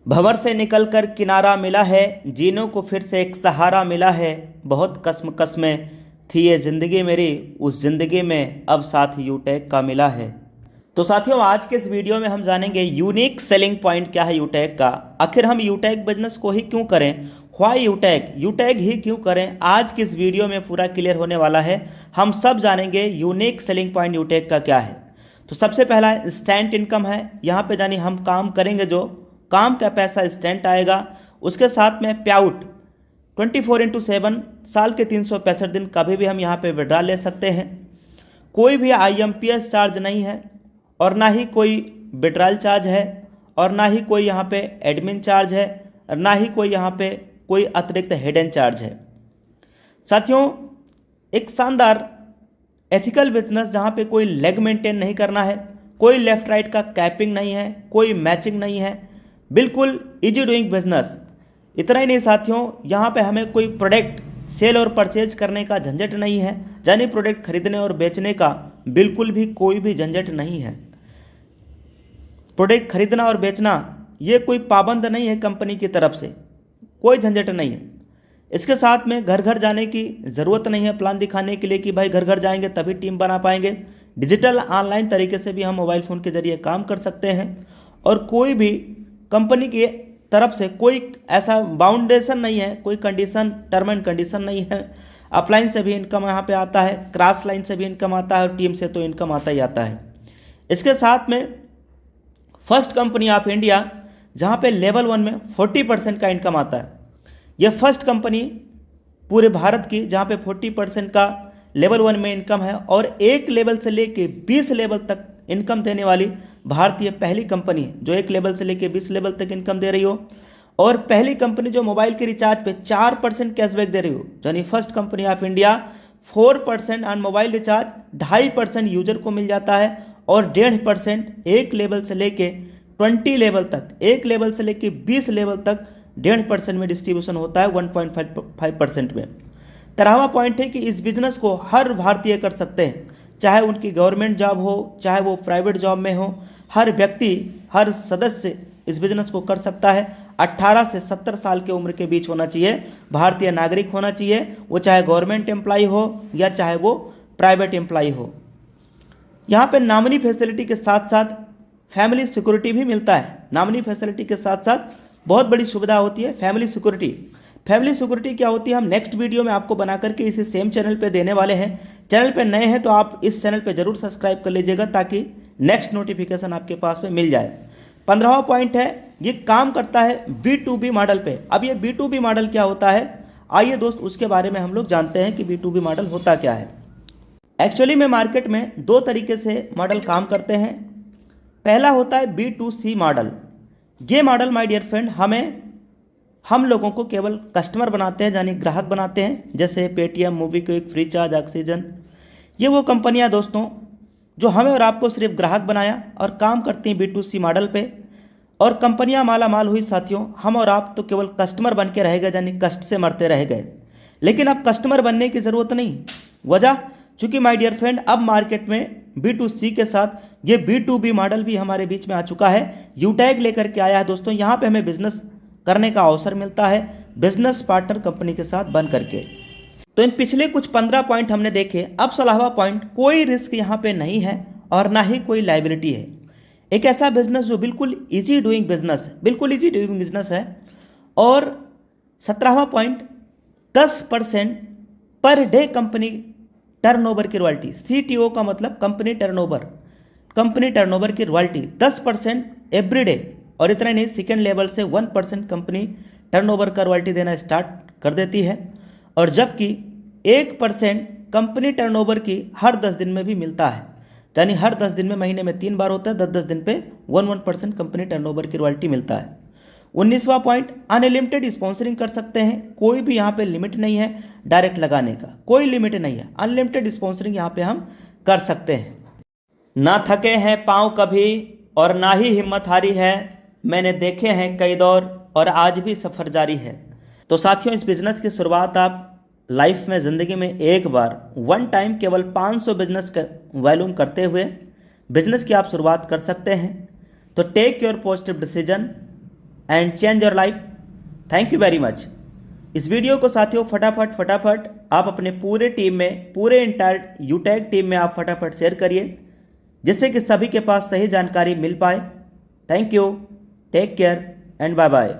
भंवर से निकलकर किनारा मिला है, जीनों को फिर से एक सहारा मिला है। बहुत कस्में थी ये ज़िंदगी मेरी, उस ज़िंदगी में अब साथ यूटेक का मिला है। तो साथियों, आज के इस वीडियो में हम जानेंगे यूनिक सेलिंग पॉइंट क्या है यूटेक का। आखिर हम यूटेक बिजनेस को ही क्यों करें, व्हाई यूटेक ही क्यों करें। आज की इस वीडियो में पूरा क्लियर होने वाला है। हम सब जानेंगे यूनिक सेलिंग पॉइंट यूटेक का क्या है। तो सबसे पहला इंस्टेंट इनकम है। यहाँ पे जानी हम काम करेंगे, जो काम का पैसा इंस्टेंट आएगा। उसके साथ में पे आउट 24/7 साल के 365 दिन कभी भी हम यहाँ पे विड्रॉ ले सकते हैं। कोई भी IMPS चार्ज नहीं है, और ना ही कोई विड्रॉल चार्ज है, और ना ही कोई यहाँ पे एडमिन चार्ज है, और ना ही कोई यहाँ पे कोई अतिरिक्त हिडन चार्ज है। साथियों, एक शानदार एथिकल बिजनेस जहाँ पे कोई लेग मेंटेन नहीं करना है, कोई लेफ्ट राइट का कैपिंग नहीं है, कोई मैचिंग नहीं है, बिल्कुल इजी डूइंग बिजनेस। इतना ही नहीं साथियों, यहाँ पे हमें कोई प्रोडक्ट सेल और परचेज करने का झंझट नहीं है, यानी प्रोडक्ट खरीदने और बेचने का बिल्कुल भी कोई भी झंझट नहीं है। प्रोडक्ट खरीदना और बेचना ये कोई पाबंद नहीं है, कंपनी की तरफ से कोई झंझट नहीं है। इसके साथ में घर घर जाने की ज़रूरत नहीं है प्लान दिखाने के लिए कि भाई घर घर जाएंगे तभी टीम बना पाएंगे। डिजिटल ऑनलाइन तरीके से भी हम मोबाइल फ़ोन के ज़रिए काम कर सकते हैं, और कोई भी कंपनी की तरफ से कोई ऐसा बाउंडेशन नहीं है, कोई कंडीशन टर्म एंड कंडीशन नहीं है। अपलाइन से भी इनकम यहाँ पे आता है, क्रॉस लाइन से भी इनकम आता है, और टीम से तो इनकम आता ही आता है। इसके साथ में फर्स्ट कंपनी ऑफ इंडिया जहाँ पे लेवल 1 में 40% का इनकम आता है। यह फर्स्ट कंपनी पूरे भारत की जहाँ पे 40% का लेवल 1 में इनकम है, और एक लेवल से लेके 20 लेवल तक इनकम देने वाली भारतीय पहली कंपनी है जो एक लेवल से लेके 20 लेवल तक इनकम दे रही हो। और पहली कंपनी जो मोबाइल के रिचार्ज पे 4% कैशबैक दे रही हो, यानी first company of India 4% on mobile recharge 2.5% user को मिल जाता है, और 1.5% एक लेवल से लेके 20 लेवल तक, एक लेवल से लेके 20 लेवल तक 1.5% में डिस्ट्रीब्यूशन होता है 1.5% में। 13वां पॉइंट है कि इस बिजनेस को हर भारतीय कर सकते हैं, चाहे उनकी गवर्नमेंट जॉब हो, चाहे वो प्राइवेट जॉब में हो। हर व्यक्ति, हर सदस्य इस बिजनेस को कर सकता है। 18 से 70 साल के उम्र के बीच होना चाहिए, भारतीय नागरिक होना चाहिए, वो चाहे गवर्नमेंट एम्प्लॉय हो या चाहे वो प्राइवेट एम्प्लॉय हो। यहाँ पे नॉमिनी फैसिलिटी के साथ साथ फैमिली सिक्योरिटी भी मिलता है। नॉमिनी फैसिलिटी के साथ साथ बहुत बड़ी सुविधा होती है फैमिली सिक्योरिटी। फैमिली सिक्योरिटी क्या होती है, हम नेक्स्ट वीडियो में आपको बना करके इसी सेम चैनल पे देने वाले हैं। चैनल पे नए हैं तो आप इस चैनल पे जरूर सब्सक्राइब कर लीजिएगा, ताकि नेक्स्ट नोटिफिकेशन आपके पास में मिल जाए। 15वां पॉइंट है, ये काम करता है B2B मॉडल पे। अब ये B2B मॉडल क्या होता है, आइए दोस्त उसके बारे में हम लोग जानते हैं कि B2B मॉडल होता क्या है। एक्चुअली में मार्केट में दो तरीके से मॉडल काम करते हैं। पहला होता है B2C मॉडल। ये मॉडल माय डियर फ्रेंड हम लोगों को केवल कस्टमर बनाते हैं, यानी ग्राहक बनाते हैं, जैसे पेटीएम, मोबीक्विक, फ्रीचार्ज, ऑक्सीजन। ये वो कंपनियां दोस्तों जो हमें और आपको सिर्फ ग्राहक बनाया और काम करती हैं B2C मॉडल पे। और कंपनियां माला माल हुई साथियों, हम और आप तो केवल कस्टमर बन के रह गए, यानी कष्ट से मरते रह गए। लेकिन अब कस्टमर बनने की ज़रूरत नहीं। वजह चूँकि माय डियर फ्रेंड अब मार्केट में B2C के साथ ये B2B मॉडल भी हमारे बीच में आ चुका है। यूटेक लेकर के आया है दोस्तों। यहाँ पे हमें बिजनेस करने का अवसर मिलता है बिजनेस पार्टनर कंपनी के साथ बन करके। तो इन पिछले कुछ 15 पॉइंट हमने देखे। अब 16वां पॉइंट, कोई रिस्क यहाँ पे नहीं है और ना ही कोई लायबिलिटी है। एक ऐसा बिजनेस जो बिल्कुल इजी डूइंग बिजनेस है, बिल्कुल इजी डूइंग बिजनेस है। और 17वां point, 10% per day company turnover की रॉयल्टी। CTO का मतलब कंपनी टर्नओवर की रॉयल्टी 10% एवरी डे। और इतना नहीं, सेकेंड लेवल से 1% कंपनी टर्नओवर का रॉयल्टी देना स्टार्ट कर देती है। और जबकि 1% कंपनी टर्नओवर की हर 10 दिन में भी मिलता है, यानी हर 10 दिन में, महीने में 3 बार होता है, 10-10 दिन पे 1% कंपनी टर्नओवर की रॉयल्टी मिलता है। 19वां पॉइंट, अनलिमिटेड स्पॉन्सरिंग कर सकते हैं। कोई भी यहाँ पे लिमिट नहीं है डायरेक्ट लगाने का, कोई लिमिट नहीं है। अनलिमिटेड स्पॉन्सरिंग यहाँ पे हम कर सकते हैं। ना थके हैं पाँव कभी और ना ही हिम्मत हारी है, मैंने देखे हैं कई दौर और आज भी सफ़र जारी है। तो साथियों, इस बिज़नेस की शुरुआत आप लाइफ में, ज़िंदगी में एक बार, वन टाइम, केवल 500 बिजनेस का वॉल्यूम करते हुए बिजनेस की आप शुरुआत कर सकते हैं। तो take your positive decision and change your life. Thank you very much. इस वीडियो को साथियों फटाफट आप अपने पूरे टीम में, पूरे इंटायर यूटैग टीम में आप फटाफट शेयर करिए, जिससे कि सभी के पास सही जानकारी मिल पाए। Thank you, take care and bye bye.